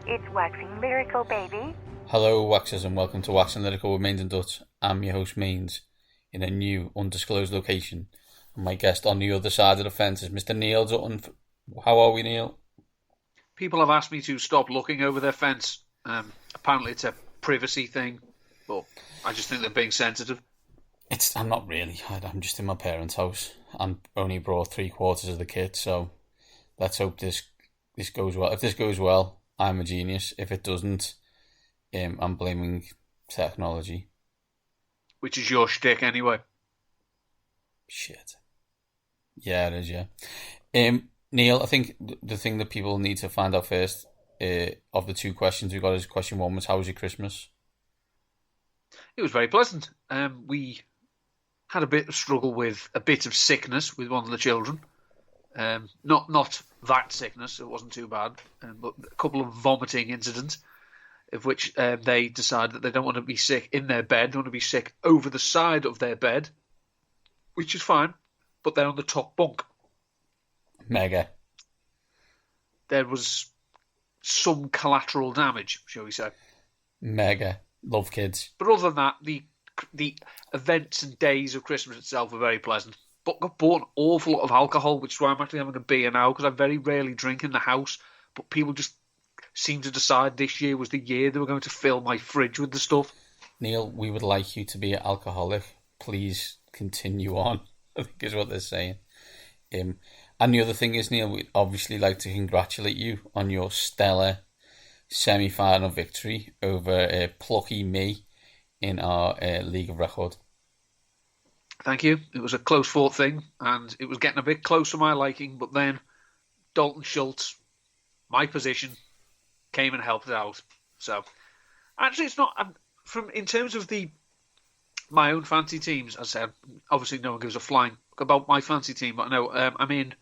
It's Waxing Lyrical, baby. Hello, Waxers, and welcome to Waxing Lyrical with Mains and Dutch. I'm your host, Mains, in a new, undisclosed location. And my guest on the other side of the fence is Mr. Neil Dutton. How are we, Neil? People have asked me to stop looking over their fence. Apparently it's a privacy thing, but I just think they're being sensitive. I'm not really. I'm just in my parents' house. I'm only brought 3/4 of the kit, so let's hope this goes well. If this goes well, I'm a genius. If it doesn't, I'm blaming technology. Which is your shtick anyway. Shit. Yeah, it is, yeah. Neil, I think the thing that people need to find out first, of the two questions we got, is question one was, how was your Christmas? It was very pleasant. We had a bit of struggle with a bit of sickness with one of the children. Not that sickness, it wasn't too bad, but a couple of vomiting incidents, of which they decide that they don't want to be sick in their bed, they want to be sick over the side of their bed, which is fine, but they're on the top bunk. Mega. There was some collateral damage, shall we say. Mega. Love kids. But other than that, the events and days of Christmas itself were very pleasant. But got bought an awful lot of alcohol, which is why I'm actually having a beer now, because I very rarely drink in the house. But people just seemed to decide this year was the year they were going to fill my fridge with the stuff. Neil, we would like you to be an alcoholic. Please continue on, I think is what they're saying. And the other thing is, Neil, we'd obviously like to congratulate you on your stellar semi-final victory over plucky me in our League of Record. Thank you. It was a close-fought thing, and it was getting a bit close to my liking, but then Dalton Schultz, my position, came and helped it out. So, actually, it's not... in terms of my own fancy teams, as I said, obviously no one gives a flying about my fancy team, but no, I'm in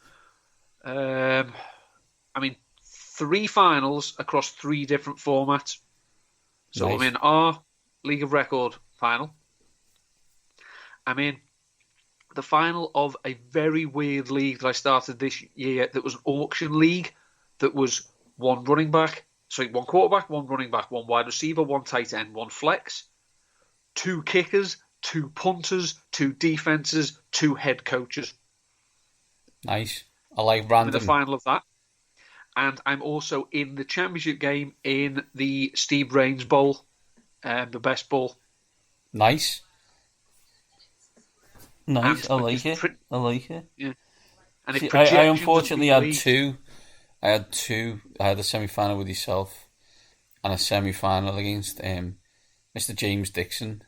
3 finals across 3 different formats. So nice. I'm in our League of Record final. I'm in the final of a very weird league that I started this year that was an auction league that was 1 quarterback, 1 running back, 1 wide receiver, 1 tight end, 1 flex, 2 kickers, 2 punters, 2 defenses, 2 head coaches. Nice. I like random. I'm in the final of that. And I'm also in the championship game in the Steve Rains Bowl, the best bowl. Nice. Nice, I like it. I like it. Yeah. And see, I unfortunately had 2. I had 2. I had a semi-final with yourself and a semi-final against Mr. James Dixon,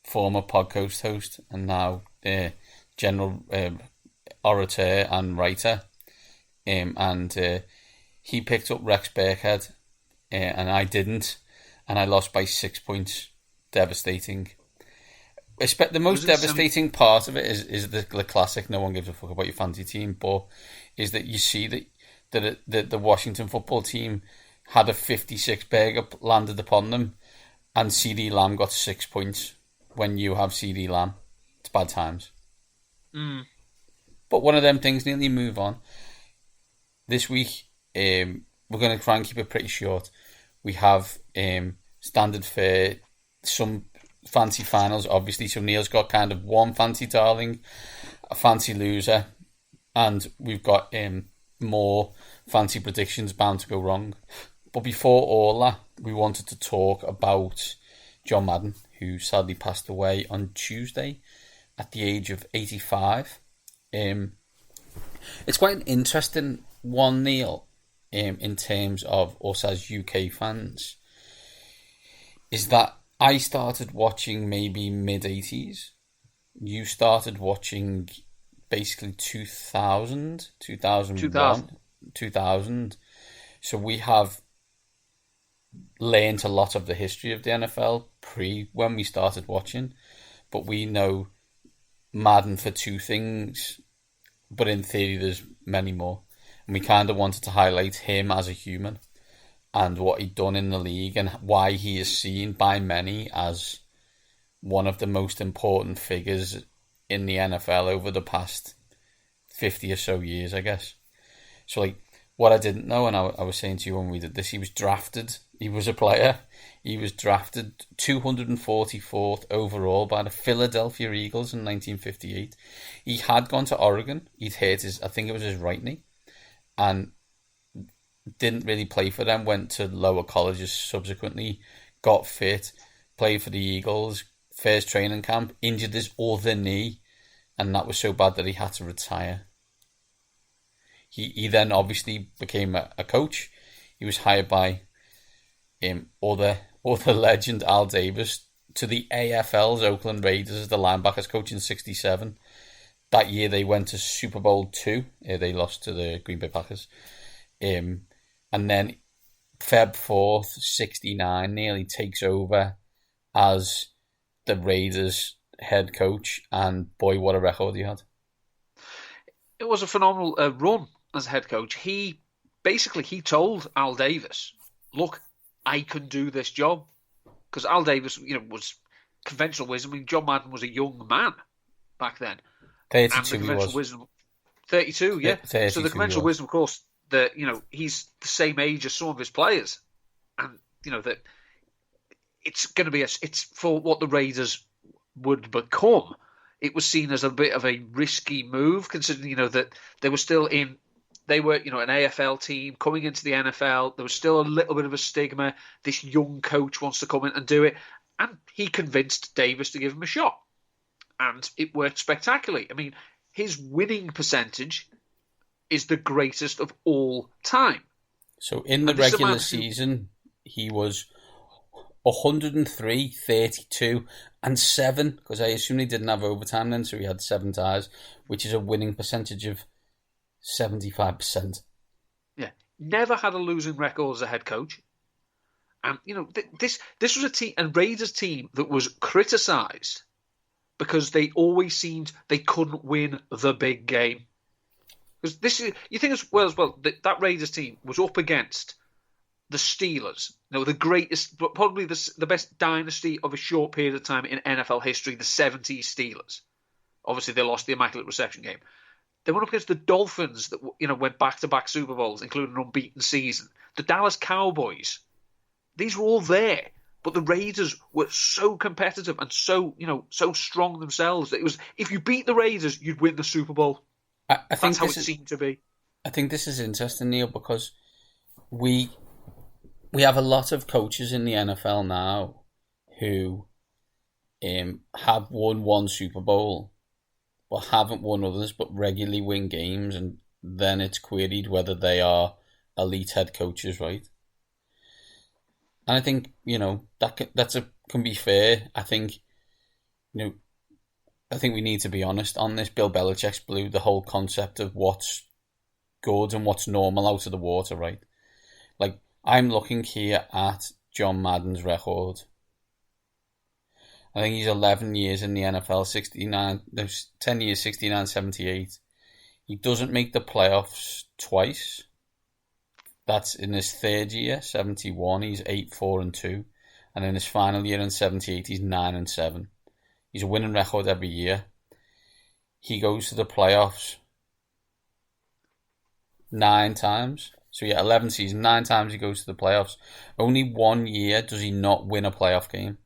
former podcast host and now general orator and writer. And he picked up Rex Burkhead, and I didn't, and I lost by 6 points. Devastating. The most devastating part of it is the classic "no one gives a fuck about your fantasy team," but is that you see that the Washington football team had a 56 burger landed upon them, and CD Lamb got 6 points. When you have CD Lamb, it's bad times. But one of them things, nearly move on. This week, we're going to try and keep it pretty short. We have standard fare, some fancy finals, obviously. So Neil's got kind of 1 fancy darling, a fancy loser, and we've got more fancy predictions bound to go wrong. But before all that, we wanted to talk about John Madden, who sadly passed away on Tuesday at the age of 85. It's quite an interesting one, Neil, in terms of us as UK fans, is that I started watching maybe mid-80s. You started watching basically 2000, 2001, 2000. So we have learned a lot of the history of the NFL when we started watching, but we know Madden for 2 things, but in theory there's many more. And we kind of wanted to highlight him as a human and what he'd done in the league and why he is seen by many as one of the most important figures in the NFL over the past 50 or so years, I guess. So, What I didn't know, and I was saying to you when we did this, he was drafted. He was a player. He was drafted 244th overall by the Philadelphia Eagles in 1958. He had gone to Oregon. He'd hurt I think it was his right knee, and didn't really play for them. Went to lower colleges subsequently, got fit, played for the Eagles. First training camp, injured his other knee, and that was so bad that he had to retire. He then obviously became a coach. He was hired by other legend Al Davis to the AFL's Oakland Raiders as the linebackers coach in '67. That year they went to Super Bowl II. They lost to the Green Bay Packers. And then Feb 4th, '69, nearly takes over as the Raiders head coach, and boy, what a record he had. It was a phenomenal run as head coach. He told Al Davis, look, I can do this job. Because Al Davis, was conventional wisdom. I mean, John Madden was a young man back then. 32 he was. Wisdom, 32, yeah. 32 so the conventional wisdom, of course, that, he's the same age as some of his players. And, that it's going to be it's for what the Raiders would become. It was seen as a bit of a risky move, considering, that they were still an AFL team coming into the NFL. There was still a little bit of a stigma. This young coach wants to come in and do it. And he convinced Davis to give him a shot. And it worked spectacularly. I mean, his winning percentage is the greatest of all time. So in the regular season, he was 103, 32, and 7, because I assume he didn't have overtime then, so he had 7 ties, which is a winning percentage of 75%. Yeah, never had a losing record as a head coach. And, this was a team, a Raiders team that was criticised because they always seemed they couldn't win the big game. Because you think as well that Raiders team was up against the Steelers, the greatest, probably the best dynasty of a short period of time in NFL history, the 70s Steelers. Obviously, they lost the Immaculate Reception game. They went up against the Dolphins that went back-to-back Super Bowls, including an unbeaten season. The Dallas Cowboys. These were all there, but the Raiders were so competitive and so strong themselves that it was, if you beat the Raiders, you'd win the Super Bowl. I think that's how it seemed to be. I think this is interesting, Neil, because we have a lot of coaches in the NFL now who have won one Super Bowl, but haven't won others, but regularly win games, and then it's queried whether they are elite head coaches, right? And I think that can be fair. I think we need to be honest on this. Bill Belichick's blew the whole concept of what's good and what's normal out of the water, right? Like, I'm looking here at John Madden's record. I think he's 11 years in the NFL, 10 years, 69, 78. He doesn't make the playoffs twice. That's in his third year, 71. He's 8-4-2, and in his final year in 78, he's 9-7. He's a winning record every year. He goes to the playoffs 9 times. So 11 seasons, 9 times he goes to the playoffs. Only 1 year does he not win a playoff game.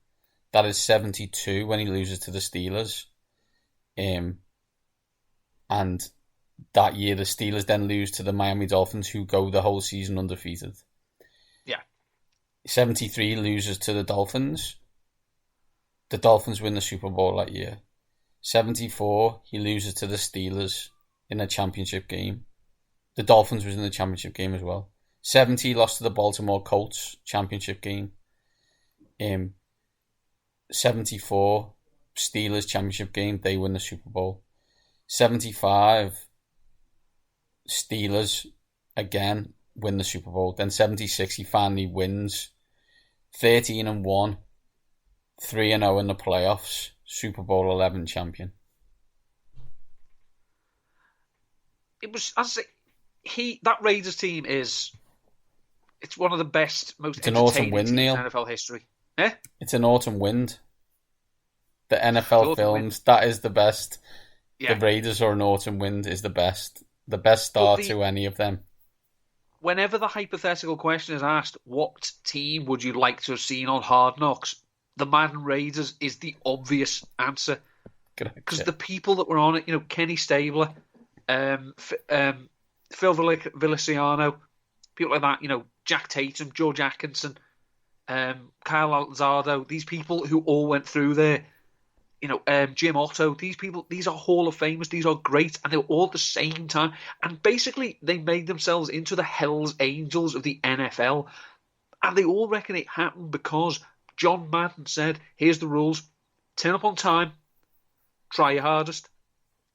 That is 72 when he loses to the Steelers. And that year the Steelers then lose to the Miami Dolphins, who go the whole season undefeated. Yeah. 73 loses to the Dolphins. The Dolphins win the Super Bowl that year. 74, he loses to the Steelers in a championship game. The Dolphins was in the championship game as well. 70, lost to the Baltimore Colts, championship game. 74, Steelers championship game, they win the Super Bowl. 75, Steelers again win the Super Bowl. Then 76, he finally wins. 13-1, 3-0 in the playoffs, Super Bowl 11 champion. It was, as I say, that Raiders team it's one of the best, most entertaining teams in NFL history. Eh? It's an autumn wind. The NFL films, that is the best. Yeah. The Raiders or an autumn wind is the best. The best start to any of them. whenever the hypothetical question is asked, what team would you like to have seen on Hard Knocks? The Madden Raiders is the obvious answer. Because the people that were on it, Kenny Stabler, Phil Villiciano, people like that, Jack Tatum, George Atkinson, Kyle Alzado, these people who all went through there, Jim Otto, these are Hall of Famers, these are great, and they were all at the same time. And basically, they made themselves into the Hells Angels of the NFL. And they all reckon it happened because John Madden said, here's the rules, turn up on time, try your hardest,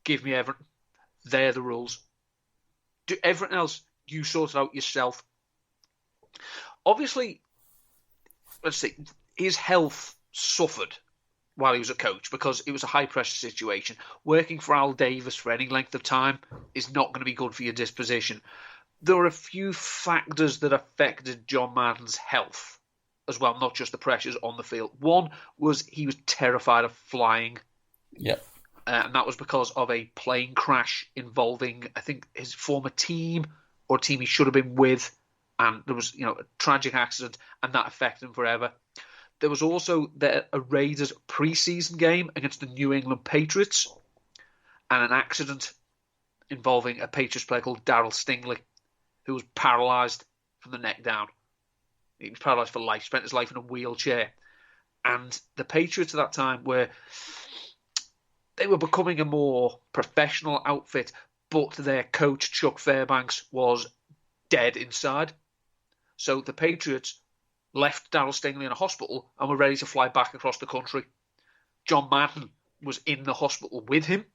give me everything. They're the rules. Do everything else, you sort it out yourself. Obviously, let's see, his health suffered while he was a coach because it was a high-pressure situation. Working for Al Davis for any length of time is not going to be good for your disposition. There are a few factors that affected John Madden's health as well, not just the pressures on the field. One was he was terrified of flying. Yep. And that was because of a plane crash involving, I think, his former team or a team he should have been with. And there was, a tragic accident, and that affected him forever. There was also a Raiders preseason game against the New England Patriots and an accident involving a Patriots player called Darryl Stingley, who was paralysed from the neck down. He was paralysed for life, spent his life in a wheelchair. And the Patriots at that time were becoming a more professional outfit, but their coach, Chuck Fairbanks, was dead inside. So the Patriots left Darryl Stingley in a hospital and were ready to fly back across the country. John Madden was in the hospital with him.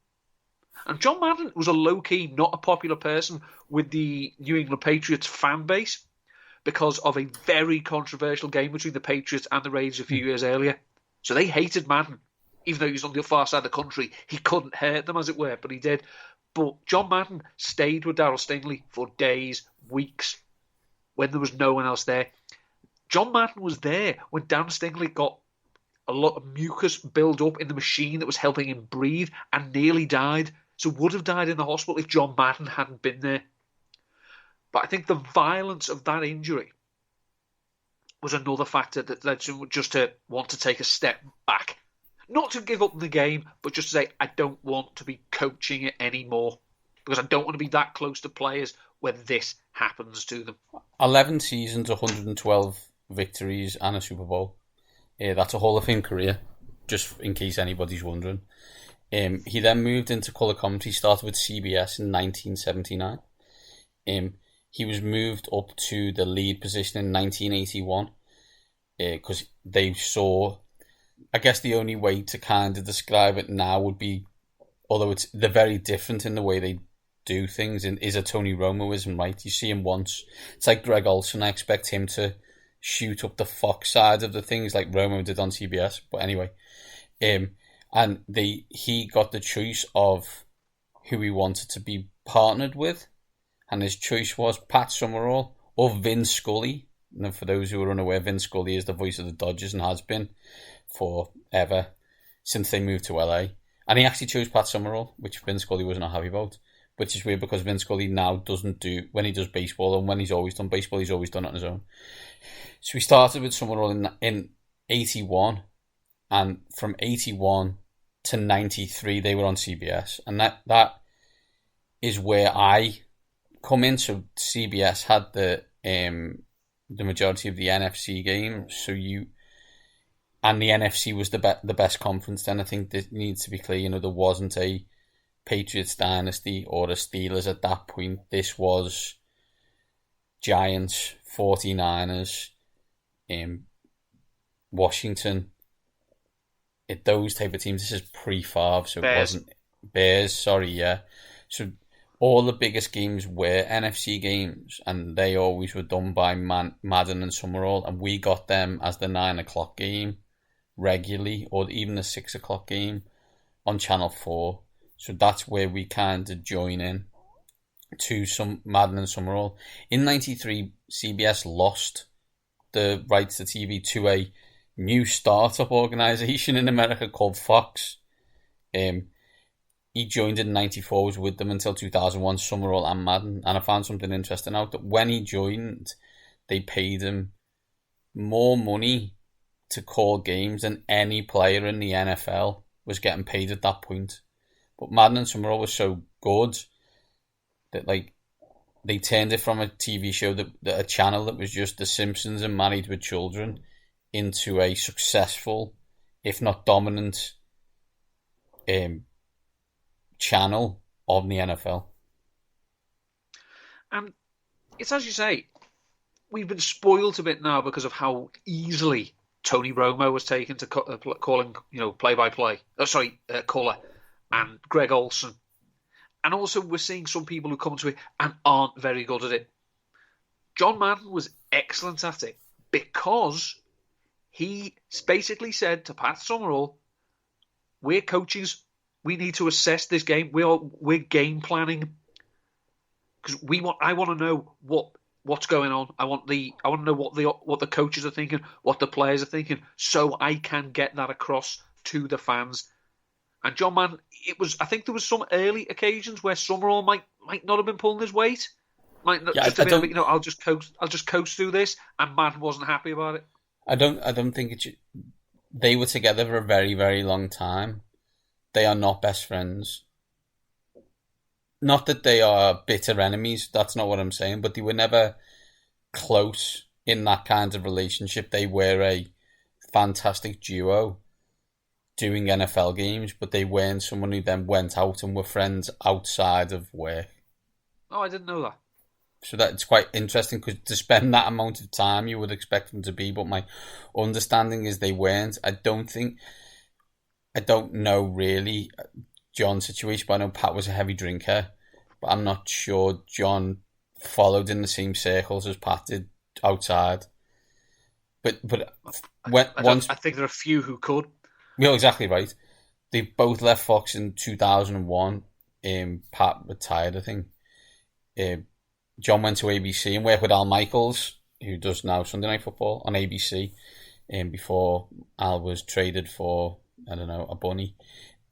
And John Madden was a low-key, not a popular person with the New England Patriots fan base because of a very controversial game between the Patriots and the Raiders a few years earlier. So they hated Madden. Even though he was on the far side of the country, he couldn't hurt them, as it were, but he did. But John Madden stayed with Darryl Stingley for days, weeks, when there was no one else there. John Madden was there when Darryl Stingley got a lot of mucus build up in the machine that was helping him breathe and nearly died. So would have died in the hospital if John Madden hadn't been there. But I think the violence of that injury was another factor that led him just to want to take a step back. Not to give up the game, but just to say, I don't want to be coaching it anymore. Because I don't want to be that close to players when this happens to them. 11 seasons, 112 victories and a Super Bowl. That's a Hall of Fame career, just in case anybody's wondering. He then moved into colour commentary, started with CBS in 1979. He was moved up to the lead position in 1981 because they saw... I guess the only way to kind of describe it now would be, although they're very different in the way they do things, is a Tony Romoism, right? You see him once. It's like Greg Olson. I expect him to shoot up the Fox side of the things like Romo did on CBS. But anyway, and he got the choice of who he wanted to be partnered with, and his choice was Pat Summerall or Vin Scully. And for those who are unaware, Vin Scully is the voice of the Dodgers and has been forever since they moved to LA. And he actually chose Pat Summerall, which Vin Scully was not happy about, which is weird because Vin Scully now doesn't do, when he does baseball, and when he's always done baseball, he's always done it on his own. So we started with Summerall in 81, and from 81 to 93 they were on CBS, and that is where I come in. So CBS had the majority of the NFC games, so and the NFC was the best conference then. I think that needs to be clear, there wasn't a Patriots dynasty or a Steelers at that point. This was Giants, 49ers, Washington, those type of teams. This is pre-Favre, so Bears. It wasn't Bears, sorry, yeah. So all the biggest games were NFC games, and they always were done by Madden and Summerall, and we got them as the 9 o'clock game regularly, or even the 6 o'clock game on Channel 4. So that's where we kind of join in to some Madden and Summerall. In 93, CBS lost the rights to TV to a new startup organisation in America called Fox. he joined in '94, was with them until 2001, Summerall and Madden. And I found something interesting out that when he joined, they paid him more money to call games than any player in the NFL was getting paid at that point. But Madden and Summerall were so good that like they turned it from a TV show that a channel that was just The Simpsons and Married with Children into a successful, if not dominant, channel of the NFL. And it's as you say, we've been spoiled a bit now because of how easily Tony Romo was taken to calling, play-by-play. Caller, and Greg Olsen. And also we're seeing some people who come to it and aren't very good at it. John Madden was excellent at it because he basically said to Pat Summerall, we're coaches, we need to assess this game. We're game planning because I want to know what's going on. I want to know what the coaches are thinking, what the players are thinking, so I can get that across to the fans. And John Madden, I think there was some early occasions where Summerall might not have been pulling his weight. I'll just coast through this, and Madden wasn't happy about it. I don't think they were together for a very, very long time. They are not best friends. Not that they are bitter enemies, that's not what I'm saying, but they were never close in that kind of relationship. They were a fantastic duo doing NFL games, but they weren't someone who then went out and were friends outside of work. Oh, I didn't know that. So that's quite interesting because to spend that amount of time you would expect them to be, but my understanding is they weren't. I don't know really John's situation, but I know Pat was a heavy drinker, but I'm not sure John followed in the same circles as Pat did outside. But I think there are a few who could. You're exactly right. They both left Fox in 2001. Pat retired, I think. John went to ABC and worked with Al Michaels, who does now Sunday Night Football on ABC, before Al was traded for, I don't know, a bunny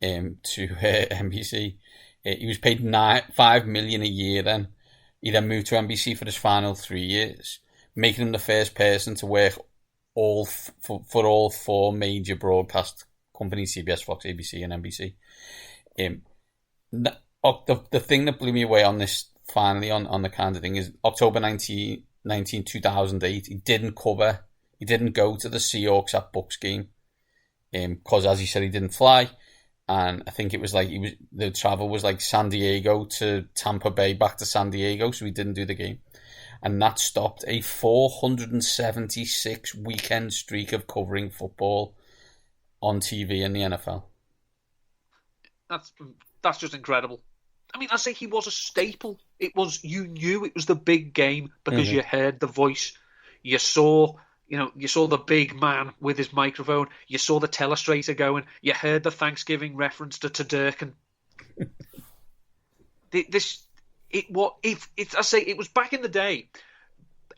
to NBC. He was paid $5 million a year then. He then moved to NBC for his final 3 years, making him the first person to work for all four major broadcast companies, CBS, Fox, ABC, and NBC. The thing that blew me away on this, finally, on the kind of thing, is October 19, 2008, he didn't go to the Seahawks at Bucs game, because, as he said, he didn't fly, and I think it was like the travel was like San Diego to Tampa Bay back to San Diego, so he didn't do the game. And that stopped a 476 weekend streak of covering football on TV in the NFL. That's just incredible. I mean, I say he was a staple. You knew it was the big game because you heard the voice. You saw the big man with his microphone. You saw the telestrator going. You heard the Thanksgiving reference to Dirk. And it was back in the day.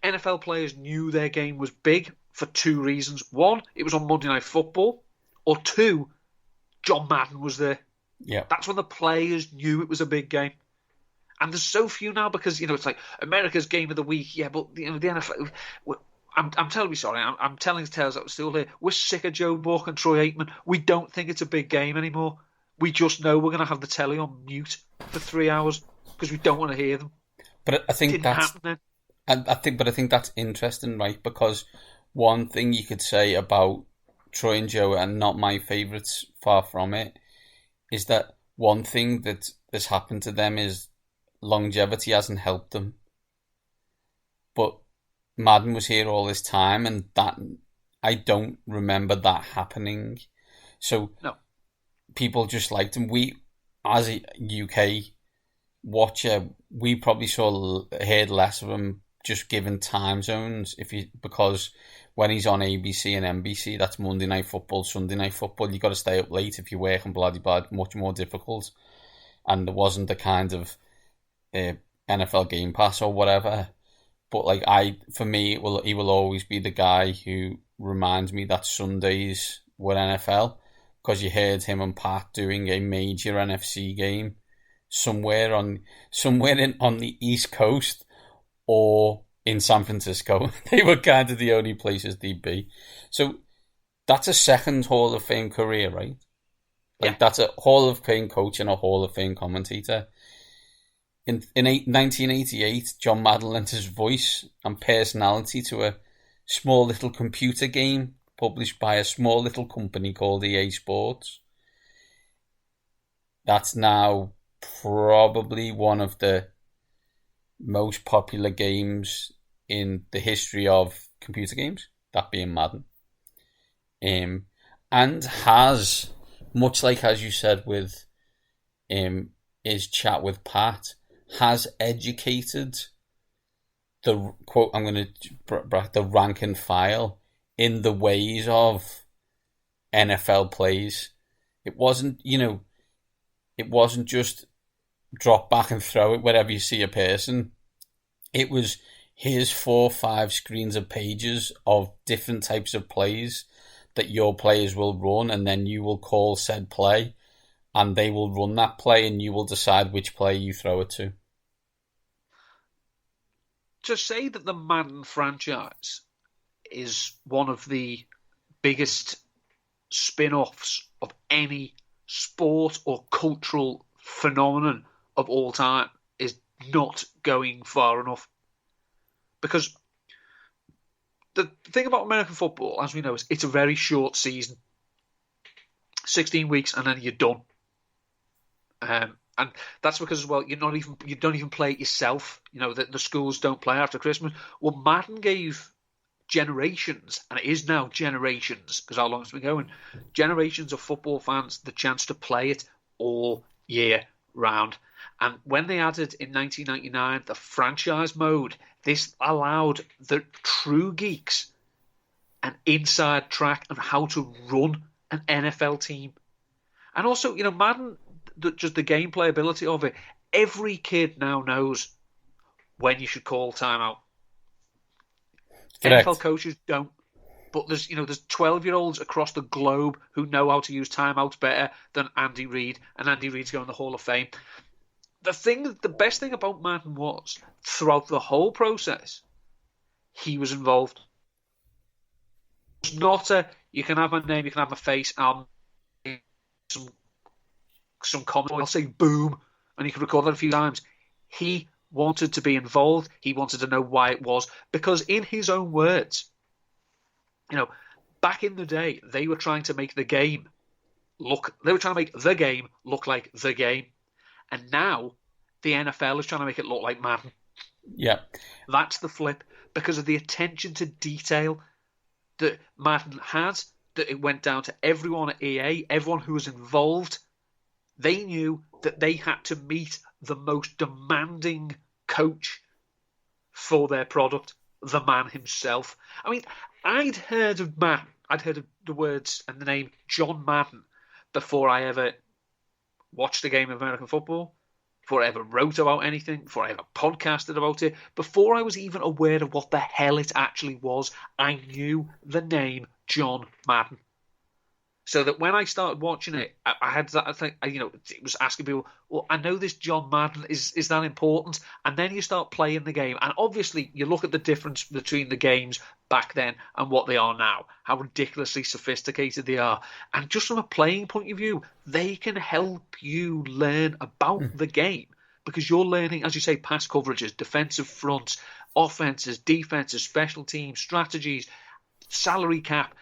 NFL players knew their game was big for two reasons. One, it was on Monday Night Football. Or two, John Madden was there. Yeah, that's when the players knew it was a big game. And there's so few now because it's like America's game of the week. Yeah, but the NFL. I'm terribly sorry. I'm telling tales that were still here. We're sick of Joe Buck and Troy Aikman. We don't think it's a big game anymore. We just know we're going to have the telly on mute for 3 hours because we don't want to hear them. But I think happen then. I think that's interesting, right? Because one thing you could say about Troy and Joe, and not my favourites, far from it, is that one thing that has happened to them is longevity hasn't helped them. But Madden was here all this time, and that I don't remember that happening. So no. People just liked him. We, as a UK watcher, we probably heard less of him just given time zones. Because when he's on ABC and NBC, that's Monday Night Football, Sunday Night Football. You got to stay up late if you work and blah blah. Much more difficult, and there wasn't the kind of NFL Game Pass or whatever. But for me, he will always be the guy who reminds me that Sundays were NFL, because you heard him and Pat doing a major NFC game somewhere on the East Coast or in San Francisco. They were kind of the only places they'd be. So that's a second Hall of Fame career, right? Like, that's a Hall of Fame coach and a Hall of Fame commentator. In 1988, John Madden lent his voice and personality to a small little computer game published by a small little company called EA Sports. That's now probably one of the most popular games in the history of computer games, that being Madden. And has, much like as you said with his chat with Pat, has educated the quote, I'm going to the rank and file in the ways of NFL plays. It wasn't just drop back and throw it wherever you see a person. It was, here's 4 or 5 screens of pages of different types of plays that your players will run, and then you will call said play, and they will run that play, and you will decide which play you throw it to. To say that the Madden franchise is one of the biggest spin-offs of any sport or cultural phenomenon of all time is not going far enough. Because the thing about American football, as we know, is it's a very short season. 16 weeks and then you're done. And that's because, well, you don't even play it yourself. You know, the schools don't play after Christmas. Well, Madden gave generations, and it is now generations, because how long it's been going, generations of football fans the chance to play it all year round. And when they added in 1999 the franchise mode, this allowed the true geeks an inside track on how to run an NFL team. And also, you know, Madden, just the gameplay ability of it, every kid now knows when you should call timeout. Correct. NFL coaches don't. But there's 12-year-olds across the globe who know how to use timeouts better than Andy Reid, and Andy Reid's going to the Hall of Fame. The best thing about Madden was, throughout the whole process, he was involved. It's not you can have my name, you can have my face, and I'll make some comment, I'll say boom, and you can record that a few times. He wanted to be involved. He wanted to know why it was, because in his own words, you know, back in the day, they were trying to make the game look like the game. And now the NFL is trying to make it look like Madden. Yeah. That's the flip, because of the attention to detail that Madden had, that it went down to everyone at EA, everyone who was involved. They knew that they had to meet the most demanding coach for their product, the man himself. I mean, I'd heard of Madden. I'd heard of the words and the name John Madden before I ever watched a game of American football, before I ever wrote about anything, before I ever podcasted about it, before I was even aware of what the hell it actually was. I knew the name John Madden. So that when I started watching it, I had that, I think, you know, it was asking people, well, I know this John Madden, is that important? And then you start playing the game. And obviously, you look at the difference between the games back then and what they are now, how ridiculously sophisticated they are. And just from a playing point of view, they can help you learn about the game, because you're learning, as you say, pass coverages, defensive fronts, offenses, defenses, special teams, strategies, salary cap,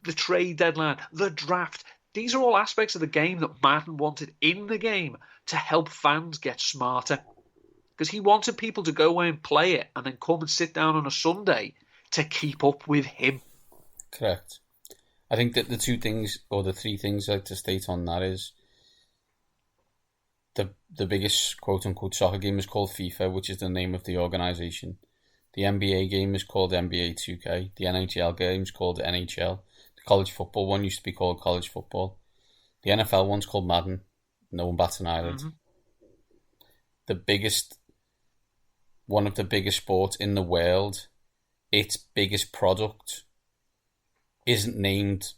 the trade deadline, the draft. These are all aspects of the game that Madden wanted in the game to help fans get smarter. Because he wanted people to go away and play it and then come and sit down on a Sunday to keep up with him. Correct. I think that the 2 things, or the 3 things I'd like to state on that is the biggest quote-unquote soccer game is called FIFA, which is the name of the organisation. The NBA game is called NBA 2K. The NHL game is called NHL. The college football one used to be called college football. The NFL one's called Madden. No one bats an eyelid. Mm-hmm. One of the biggest sports in the world, its biggest product isn't named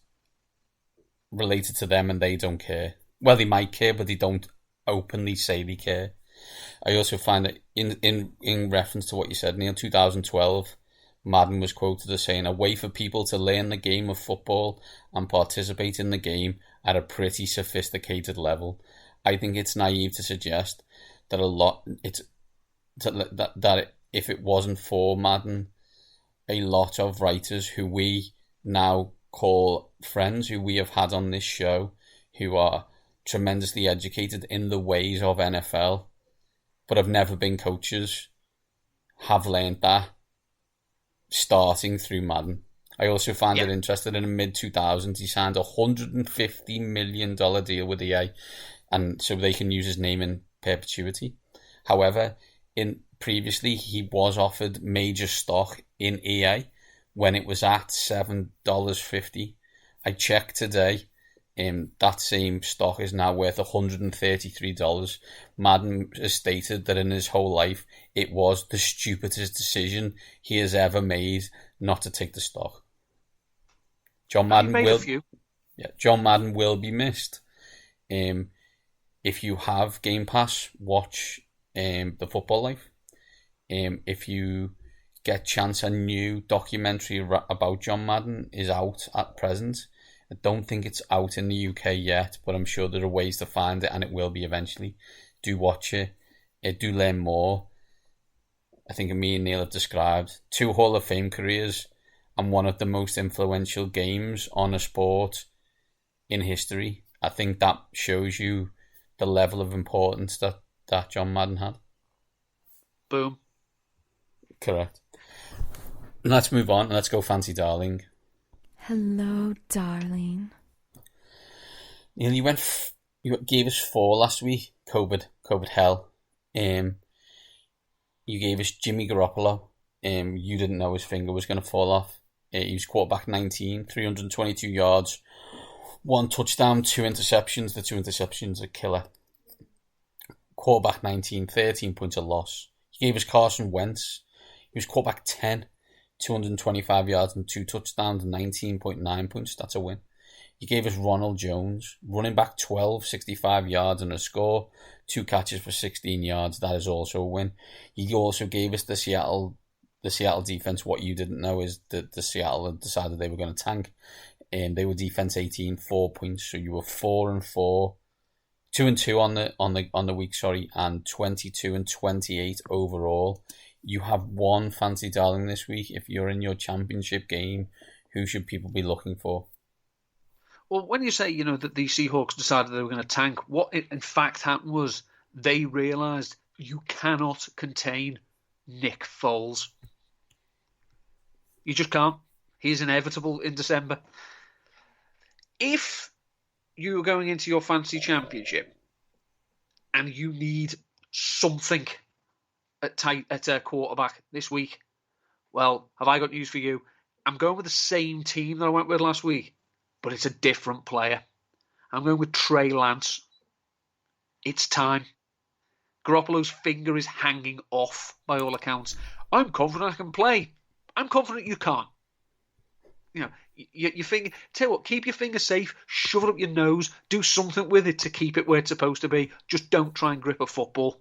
related to them and they don't care. Well, they might care, but they don't openly say they care. I also find that in reference to what you said, Neil, 2012, Madden was quoted as saying, "A way for people to learn the game of football and participate in the game at a pretty sophisticated level." I think it's naive to suggest that that if it wasn't for Madden, a lot of writers who we now call friends, who we have had on this show, who are tremendously educated in the ways of NFL, but have never been coaches, have learned that starting through Madden. I also find it interesting in the mid-2000s, he signed a $150 million deal with EA, and so they can use his name in perpetuity. However, previously he was offered major stock in EA when it was at $7.50. I checked today, that same stock is now worth $133. Madden has stated that in his whole life it was the stupidest decision he has ever made not to take the stock. John Madden will be missed. If you have Game Pass, watch The Football Life. If you get chance, a new documentary about John Madden is out at present. I don't think it's out in the UK yet, but I'm sure there are ways to find it, and it will be eventually. Do watch it. Do learn more. I think me and Neil have described 2 Hall of Fame careers and one of the most influential games on a sport in history. I think that shows you the level of importance that John Madden had. Boom. Correct. Let's move on. Let's go Fancy Darling. Hello, darling. Neil, you gave us 4 last week. COVID hell. You gave us Jimmy Garoppolo. You didn't know his finger was going to fall off. He was quarterback 19, 322 yards, 1 touchdown, 2 interceptions. The 2 interceptions are killer. Quarterback 19, 13 points of loss. You gave us Carson Wentz. He was quarterback 10, 225 yards and 2 touchdowns, 19.9 points. That's a win. You gave us Ronald Jones, running back 12, 65 yards and a score, 2 catches for 16 yards. That is also a win. You also gave us the Seattle defense. What you didn't know is that the Seattle had decided they were going to tank, and they were defense 18, 4 points. So you were 4-4, 2-2 on the week, and 22-28 overall. You have 1 Fancy Darling this week. If you're in your championship game, who should people be looking for? Well, when you say, that the Seahawks decided they were going to tank, what in fact happened was they realised you cannot contain Nick Foles. You just can't. He's inevitable in December. If you're going into your fantasy championship and you need something at quarterback this week, well, have I got news for you? I'm going with the same team that I went with last week, but it's a different player. I'm going with Trey Lance. It's time. Garoppolo's finger is hanging off by all accounts. I'm confident I can play. I'm confident you can't. Your finger. Tell you what, keep your finger safe. Shove it up your nose. Do something with it to keep it where it's supposed to be. Just don't try and grip a football.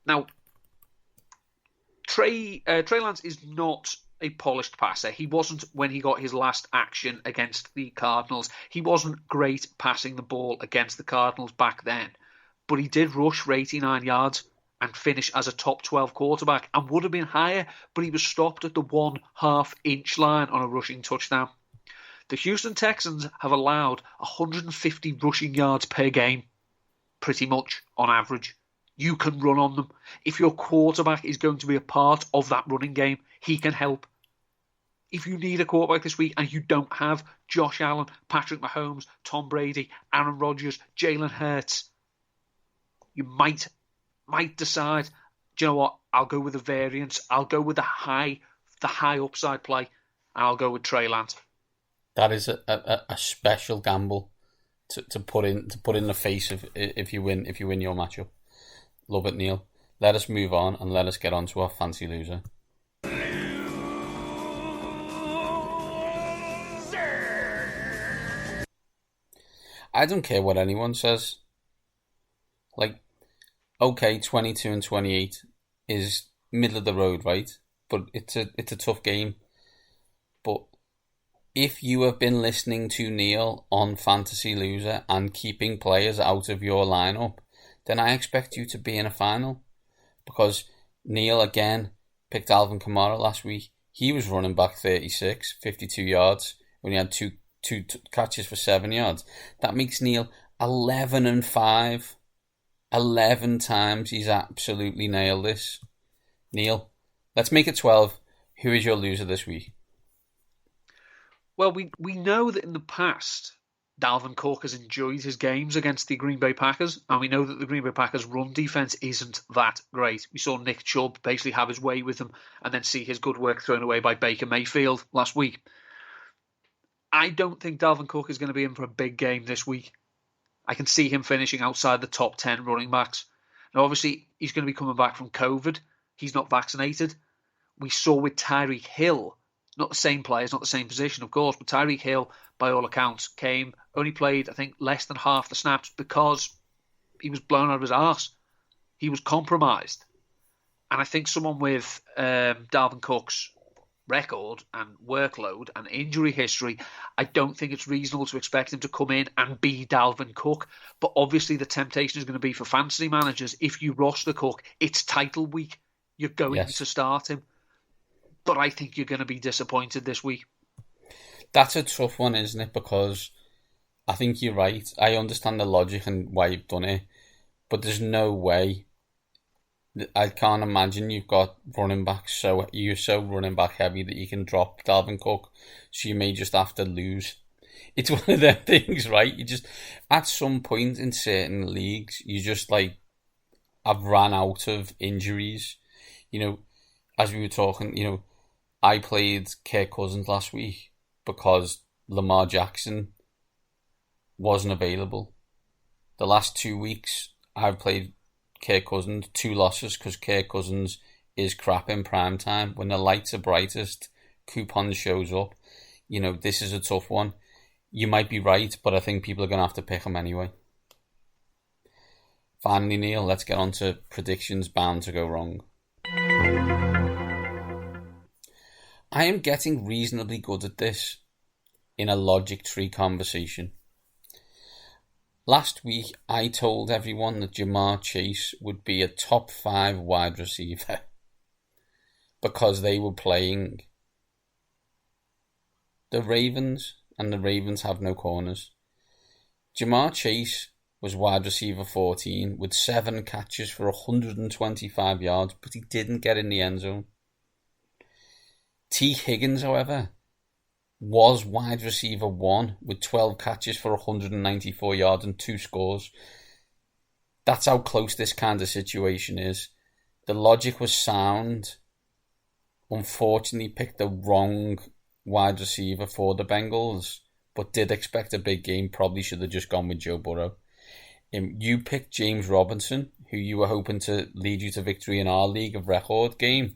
Now, Trey Lance is not a polished passer. He wasn't when he got his last action against the Cardinals. He wasn't great passing the ball against the Cardinals back then. But he did rush for 89 yards and finish as a top 12 quarterback, and would have been higher, but he was stopped at the 1/2 inch line on a rushing touchdown. The Houston Texans have allowed 150 rushing yards per game, pretty much on average. You can run on them. If your quarterback is going to be a part of that running game, he can help. If you need a quarterback this week and you don't have Josh Allen, Patrick Mahomes, Tom Brady, Aaron Rodgers, Jalen Hurts, you might decide, do you know what? I'll go with the variance. I'll go with the high upside play, and I'll go with Trey Lance. That is a special gamble to put in the face of if you win your matchup. Love it, Neil. Let us move on and let us get on to our fancy loser. I don't care what anyone says. Like, okay, 22 and 28 is middle of the road, right? But it's a tough game. But if you have been listening to Neil on Fantasy Loser and keeping players out of your lineup, then I expect you to be in a final. Because Neil, again, picked Alvin Kamara last week. He was running back 36, 52 yards, when he had two catches for 7 yards. That makes Neil 11 and 5. 11 times he's absolutely nailed this. Neil, let's make it 12. Who is your loser this week? Well, we know that in the past, Dalvin Cook has enjoyed his games against the Green Bay Packers, and we know that the Green Bay Packers' run defense isn't that great. We saw Nick Chubb basically have his way with them and then see his good work thrown away by Baker Mayfield last week. I don't think Dalvin Cook is going to be in for a big game this week. I can see him finishing outside the top 10 running backs. Now, obviously, he's going to be coming back from COVID. He's not vaccinated. We saw with Tyreek Hill, not the same players, not the same position, of course, but Tyreek Hill, by all accounts, only played, I think, less than half the snaps because he was blown out of his arse. He was compromised. And I think someone with Dalvin Cook's record and workload and injury history, I don't think it's reasonable to expect him to come in and be Dalvin Cook. But obviously the temptation is going to be for fantasy managers, if you roster Cook, it's title week. You're going to start him. But I think you're going to be disappointed this week. That's a tough one, isn't it? Because I think you're right. I understand the logic and why you've done it. But there's no way. I can't imagine you've got running backs you're so running back heavy that you can drop Dalvin Cook. So you may just have to lose. It's one of them things, right? You just, at some point in certain leagues, you just I've ran out of injuries. As we were talking, I played Kirk Cousins last week because Lamar Jackson wasn't available. The last 2 weeks, I've played Kirk Cousins, 2 losses because Kirk Cousins is crap in prime time. When the lights are brightest, coupon shows up. This is a tough one. You might be right, but I think people are going to have to pick him anyway. Finally, Neil, let's get on to predictions bound to go wrong. I am getting reasonably good at this in a logic tree conversation. Last week, I told everyone that Jamar Chase would be a top 5 wide receiver because they were playing the Ravens, and the Ravens have no corners. Jamar Chase was wide receiver 14 with 7 catches for 125 yards, but he didn't get in the end zone. T. Higgins, however, was wide receiver 1 with 12 catches for 194 yards and 2 scores. That's how close this kind of situation is. The logic was sound. Unfortunately, picked the wrong wide receiver for the Bengals, but did expect a big game. Probably should have just gone with Joe Burrow. You picked James Robinson, who you were hoping to lead you to victory in our League of Record game.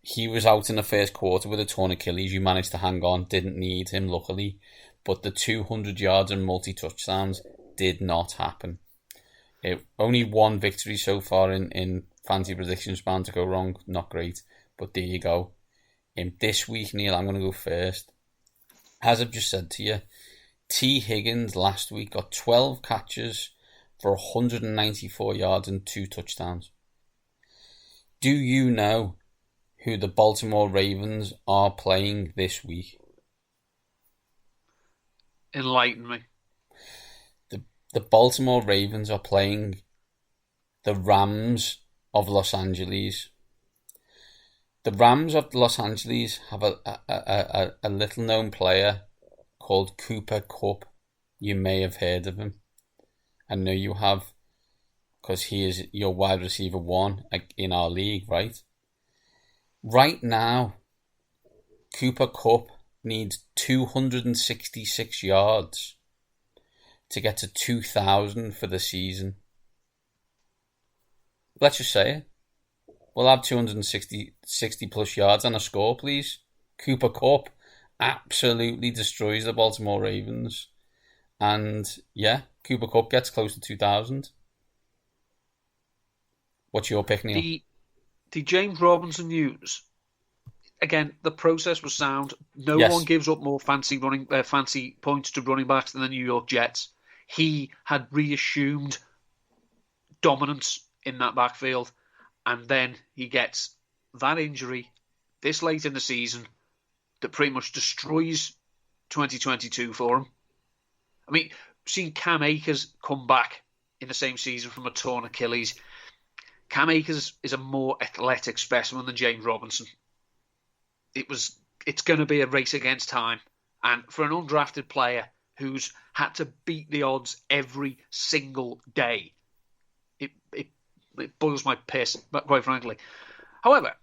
He was out in the first quarter with a torn Achilles. You managed to hang on. Didn't need him, luckily. But the 200 yards and multi-touchdowns did not happen. Only 1 victory so far in fantasy predictions bound to go wrong. Not great, but there you go. This week, Neil, I'm going to go first. As I've just said to you, T. Higgins last week got 12 catches for 194 yards and 2 touchdowns. Do you know who the Baltimore Ravens are playing this week? Enlighten me. The Baltimore Ravens are playing the Rams of Los Angeles. The Rams of Los Angeles have a little known player called Cooper Kupp. You may have heard of him. I know you have, because he is your wide receiver 1 in our league, right? Right now, Cooper Kupp needs 266 yards to get to 2,000 for the season. Let's just say it. We'll have 260 plus yards and a score, please. Cooper Kupp absolutely destroys the Baltimore Ravens. And yeah, Cooper Kupp gets close to 2,000. What's your pick, Neil? The James Robinson news. Again, the process was sound. No Yes. one gives up more fancy points to running backs than the New York Jets. He had reassumed dominance in that backfield, and then he gets that injury this late in the season that pretty much destroys 2022 for him. I mean, seeing Cam Akers come back in the same season from a torn Achilles, Cam Akers is a more athletic specimen than James Robinson. It's going to be a race against time, and for an undrafted player who's had to beat the odds every single day, it boils my piss, quite frankly. However,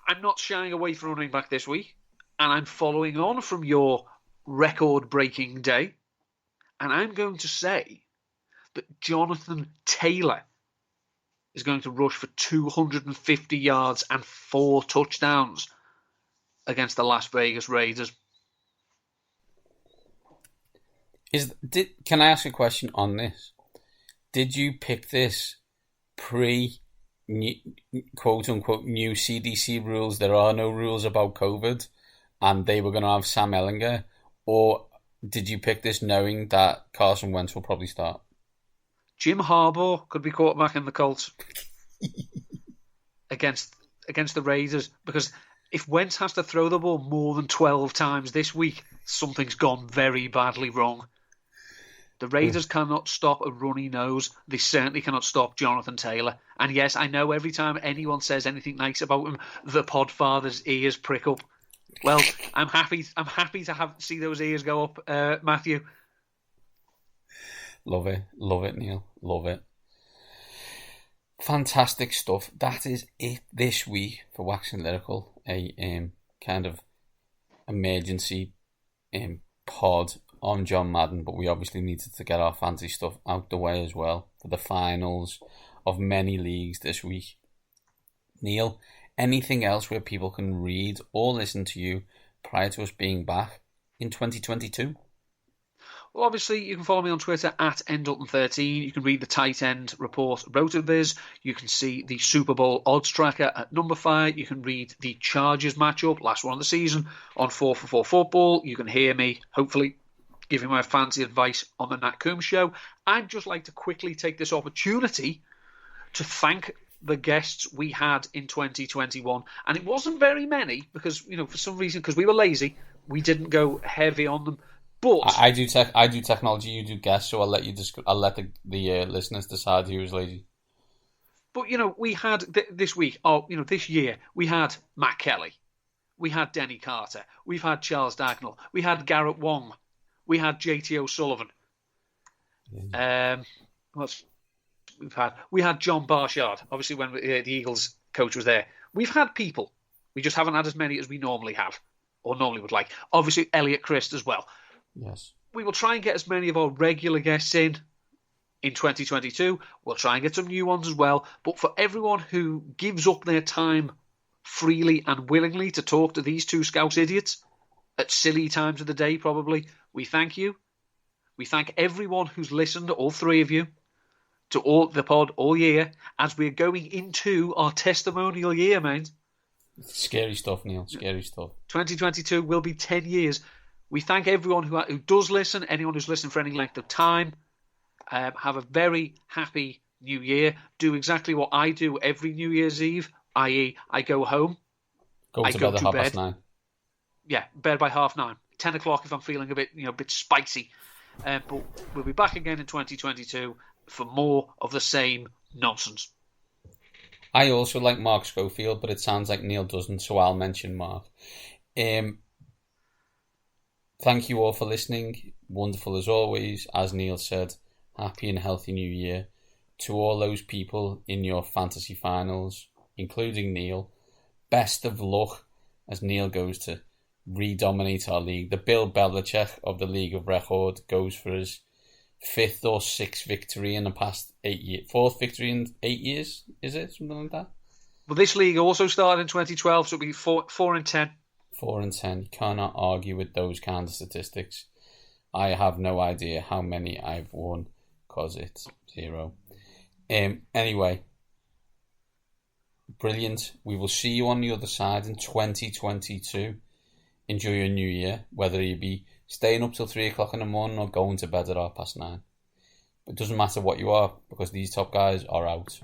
I'm not shying away from running back this week, and I'm following on from your record-breaking day, and I'm going to say that Jonathan Taylor is going to rush for 250 yards and 4 touchdowns against the Las Vegas Raiders. Can I ask a question on this? Did you pick this quote-unquote new CDC rules? There are no rules about COVID, and they were going to have Sam Ellinger, or did you pick this knowing that Carson Wentz will probably start? Jim Harbaugh could be quarterback in the Colts against the Raiders, because if Wentz has to throw the ball more than 12 times this week, something's gone very badly wrong. The Raiders cannot stop a runny nose. They certainly cannot stop Jonathan Taylor. And yes, I know every time anyone says anything nice about him, the Podfather's ears prick up. Well, I'm happy to see those ears go up, Matthew. Love it, Neil. Love it. Fantastic stuff. That is it this week for Waxing Lyrical. A kind of emergency pod on John Madden, but we obviously needed to get our fancy stuff out the way as well for the finals of many leagues this week. Neil, anything else where people can read or listen to you prior to us being back in 2022? Well, obviously, you can follow me on Twitter at ndalton13. You can read the Tight End Report RotoViz. You can see the Super Bowl odds tracker at Numberfire. You can read the Chargers matchup, last one of the season, on 4for4 Football. You can hear me, hopefully, giving my fancy advice on the Nat Coombs Show. I'd just like to quickly take this opportunity to thank the guests we had in 2021. And it wasn't very many because, for some reason, because we were lazy, we didn't go heavy on them. But I do technology, you do guests, so I'll let the listeners decide who was lazy. But we had this week, this year, we had Matt Kelly, we had Denny Carter, we've had Charles Dagnall, we had Garrett Wong, we had JT O'Sullivan. We had John Barshard, obviously when the Eagles coach was there. We've had people, we just haven't had as many as we normally have or normally would like. Obviously Elliot Christ as well. Yes. We will try and get as many of our regular guests in 2022. We'll try and get some new ones as well. But for everyone who gives up their time freely and willingly to talk to these two Scouse idiots at silly times of the day, probably, we thank you. We thank everyone who's listened, all three of you, to all the pod all year as we're going into our testimonial year, mate. Scary stuff, Neil. Scary stuff. 2022 will be 10 years. We thank everyone who does listen, anyone who's listened for any length of time. Have a very happy New Year. Do exactly what I do every New Year's Eve, i.e. I go home. Go to bed at 9:30. Yeah, bed by 9:30. 10 o'clock if I'm feeling a bit spicy. But we'll be back again in 2022 for more of the same nonsense. I also like Mark Schofield, but it sounds like Neil doesn't, so I'll mention Mark. Thank you all for listening. Wonderful as always. As Neil said, happy and healthy New Year. To all those people in your fantasy finals, including Neil, best of luck as Neil goes to redominate our league. The Bill Belichick of the League of Record goes for his 5th or 6th victory in the past 8 years. 4th victory in 8 years, is it? Something like that? Well, this league also started in 2012, so it'll be 4 and 10. 4 and 10. You cannot argue with those kind of statistics. I have no idea how many I've won because it's 0. Anyway, brilliant. We will see you on the other side in 2022. Enjoy your new year, whether you be staying up till 3 o'clock in the morning or going to bed at 9:30. It doesn't matter what you are, because these top guys are out.